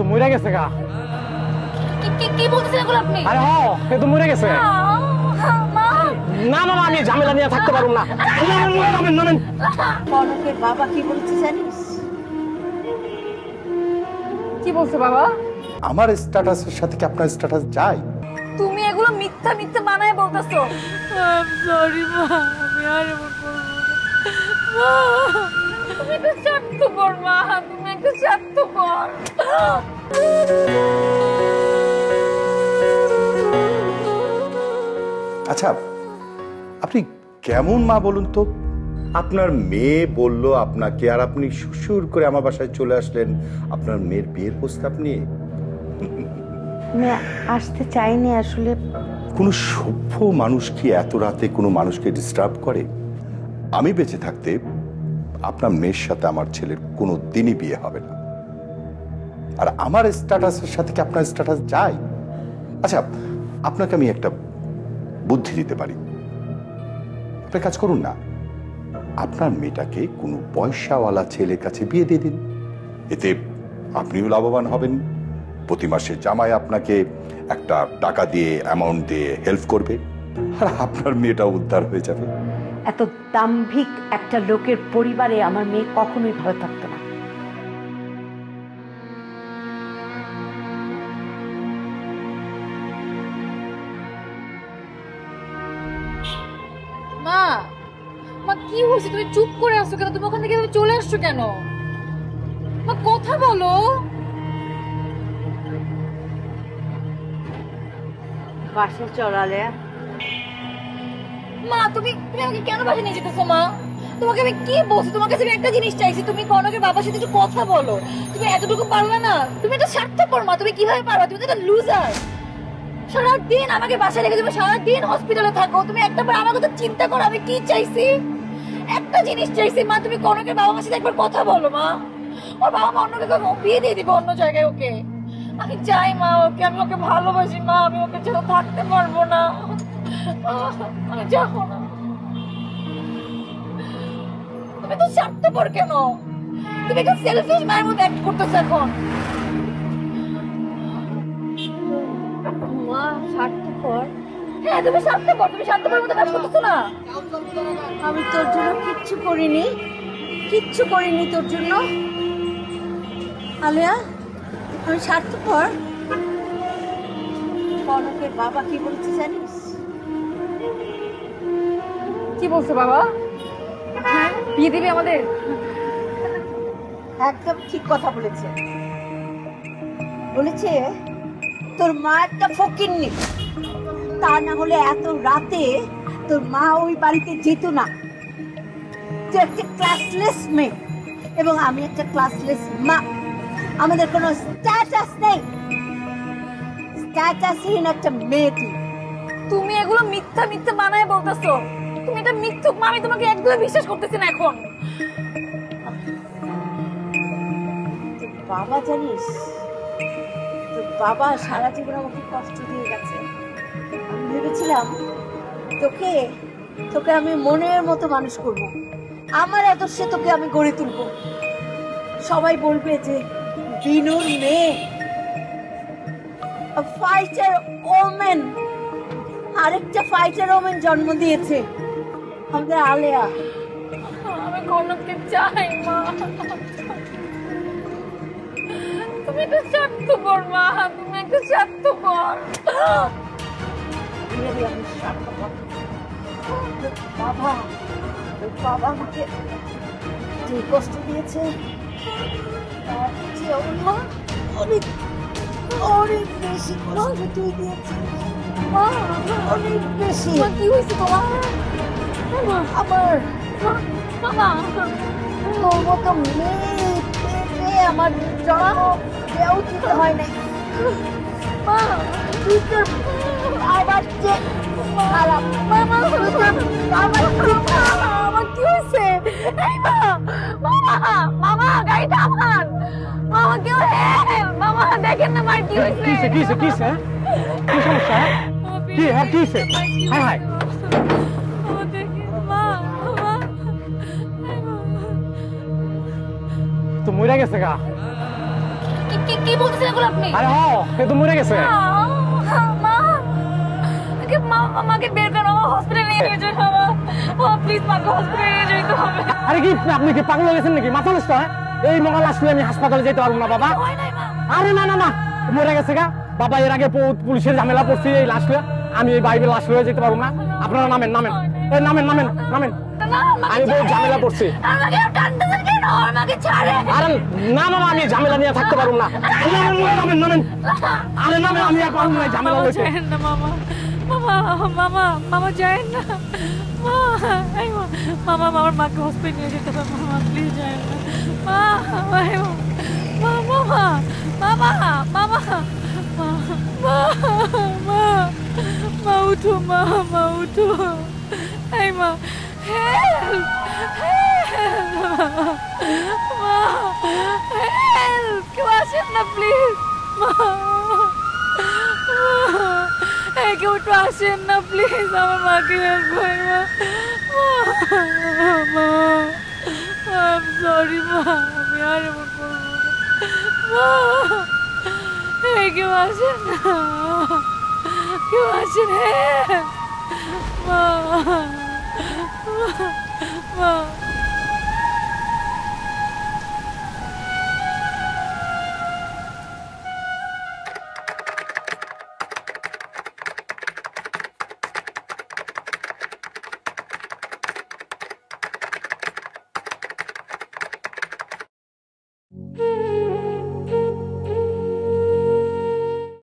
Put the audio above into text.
তো মরে গেছে গা। কি বলতেছেন এগুলো আপনি? আরে হ্যাঁ, এ তো মরে গেছে। না না না, আমি ঝামেলা নিয়ে থাকতে পারবো না। নামেন। কনকের বাবা কি বলছে জানিস? কি বলছে বাবা? আমার স্ট্যাটাসের সাথে কি আপনার স্ট্যাটাস যায়? তুমি এগুলো মিথ্যা মিথ্যা বানায় বলতেছো। সরি মা, আমি আর এমন করব না। তুমি তো স্বার্থপর মা, তুমি একটা স্বার্থপর। আচ্ছা, আপনি কেমন মা বলুন তো? আপনার মেয়ে বলল আপনাকে, আর আপনি সুসুর করে আমার বাসায় চলে আসলেন আপনার মেয়ের বিয়ের প্রস্তাব নিয়ে। আসতে চাইনি আসলে। কোনো সভ্য মানুষ কি এত রাতে কোনো মানুষকে ডিস্টার্ব করে? আমি বেঁচে থাকতে আপনার মেয়ের সাথে আমার ছেলের কোনো দিনই বিয়ে হবে না। আর আমার স্ট্যাটাসের সাথে কি আপনার স্ট্যাটাস যায়? আচ্ছা, আপনাকে আমি একটা বুদ্ধি দিতে পারি। আপনি কাজ করুন না, আপনার মেয়েটাকে কোনো পয়সাওয়ালা ছেলের কাছে বিয়ে দিয়ে দিন। এতে আপনিও লাভবান হবেন। প্রতি মাসে জামাই আপনাকে একটা টাকা দিয়ে, অ্যামাউন্ট দিয়ে হেল্প করবে, আর আপনার মেয়েটা উদ্ধার হয়ে যাবে। এত দাম্ভিক একটা লোকের পরিবারে আমার মেয়ে কখনোই ভালো থাকতো না। মা, মা কি হয়েছে? তুমি চুপ করে আসছো কেন? তুমি ওখান থেকে চলে আসছো কেন? মা কথা বলো। বাসে চড়ালে মা, তুমি আমাকে কেন বাসে নিয়ে যেতেছো? মা, তোমাকে আমি কি বলছি? তোমার কাছে আমি একটা জিনিস চাইছি, তুমি কনকের বাবার সাথে একটু কথা বলো। তুমি এতটুকু পারবে না? তুমি একটা স্বার্থপর মা, তুমি কিভাবে পারবে? তুমি তো একটা লুজার। সারাদিন আমাকে বাসায় রেখে তুমি সারাদিন হসপিটালে থাকো। তুমি একটা বার আমার কথা চিন্তা করো। আমি কি চাইছি? একটা জিনিস চাইছি মা, তুমি কনকের বাবা মার সাথে একবার কথা বলো মা। ওর বাবা মা অন্যকে বিয়ে দিয়ে দিবে অন্য জায়গায় ওকে। আমি চাই মা ওকে, আমি ওকে ভালোবাসি মা, আমি ওকে ছাড়া থাকতে পারবো না। আমি যাবো না। তুমি তো স্বার্থপর কেন? তুমি একটা সেলফিশ মায়ের মতো অ্যাক্ট করতেছো এখন। মা স্বার্থপর? হ্যাঁ, তুমি স্বার্থপর। তুমি স্বার্থপরের মতো কাজ করতেছো না। আমি তোর জন্য কিচ্ছু করিনি, কিচ্ছু করিনি তোর জন্য। আলিয়া, আমি স্বার্থপর? কনকের বাবা কি বলছে জানিস? কি বলছে বাবা? হ্যাঁ, বিয়ে দিবি আমাদের? একদম ঠিক কথা বলেছে। বলেছে তোর মা একটা ফকিন্নি, তা না হলে এত রাতে তোর মা ওই বাড়িতে যেত না। তুই একটা ক্লাসলেস মেয়ে এবং আমি একটা ক্লাসলেস মা। আমাদের কোনো স্ট্যাটাস নেই। স্ট্যাটাসহীন একটা মেয়ে তুই। তুমি এগুলো মিথ্যা মিথ্যা বানায় বলতেছো। তুমি এটা মিথ্যুক মা, আমি তোমাকে একদমই বিশ্বাস করতেছি না এখন। তোর বাবা জানিস, তোর বাবা সারা জীবন আমাকে কষ্ট দিয়ে গেছে। আমি ভেবেছিলাম তোকে তোকে আমি মনের মতো মানুষ করব, আমার আদর্শে তোকে আমি গড়ে তুলব। সবাই বলবে যে বিনুর মেয়ে, ফাইটার ওমেন। আরেকটা ফাইটার ওমেন জন্ম দিয়েছে আমাদের আলেয়া। আমি কনককে চাই মা। তুমি একটা স্বার্থপর মা, তুমি একটা স্বার্থপর। আমি স্বার্থপর। বাবা, বাবা আমাকে যে কষ্ট দিয়েছে তার চেয়ে অনেক অনেক বেশি কষ্ট তুই দিয়েছিস। অনেক বেশি। কি হয়েছে তোমার? আমার বাবা, তোর মতো মেয়ে পেটে আমার জন্ম দেওয়া উচিত হয় নাই। মা, তুই তোর আবার যে খারাপ। মামা, আমার কি হয়েছে? এই মা, মামা, মামা গাড়িটা আমার। মামা কেউ হেল্প। মামা দেখেন না মার কি হয়েছে। কি সমস্যা? কি হ্যাঁ কি হয়েছে? হ্যাঁ হ্যাঁ তো মরে গেছে গা। কি বলতেছেন এগুলো আপনি? আরে হ এ তো মরে গেছে। মা মাকে বের করো, হসপিটালে নিয়ে যাও বাবা। ও প্লিজ মাকে হসপিটালে নিয়ে যেতে হবে। আরে কি আপনি কি পাগল হয়ে গেছেন নাকি? মাথা নষ্ট হয়? এই মঙ্গল আসলে আমি হাসপাতালে যেতে পারবো না বাবা। হয় নাই মা। আরে না না না মরে গেছে গা বাবা। এর আগে পুলিশের ঝামেলা পড়ছি এই লাশ লয়ে। আমি এই বাইবেল লাশ লয়ে যেতে পারবো না। আপনারা নামেন নামেন এই নামেন নামেন নামেন। না আমি বহুত ঝামেলা পড়ছি। আমাকে টানতেছেন কেন? আমাকে ছাড়ে। আরে না মামা আমি ঝামেলা নিয়ে থাকতে পারবো না। নামেন নামেন। আরে নামেন আমি আর পারবো না ঝামেলা হয়েছে। না মামা মামা মামা মামা যায় না। মামা মামার মাকে হসপিটালে নিয়ে যেতে হবে। মামা প্লিজ যায় না। মামা মামা মামা মা উঠো মা উঠো। এই মা হেল্প মা হেল্প কেউ আসেন না প্লিজ। মা কেউ একটু আসেন না প্লিজ, আমার মাকে হেল্প করেন মা। সরি মা, আমি আর এমন করবো না মা। কেউ আসেন না, কেউ আসেন মা।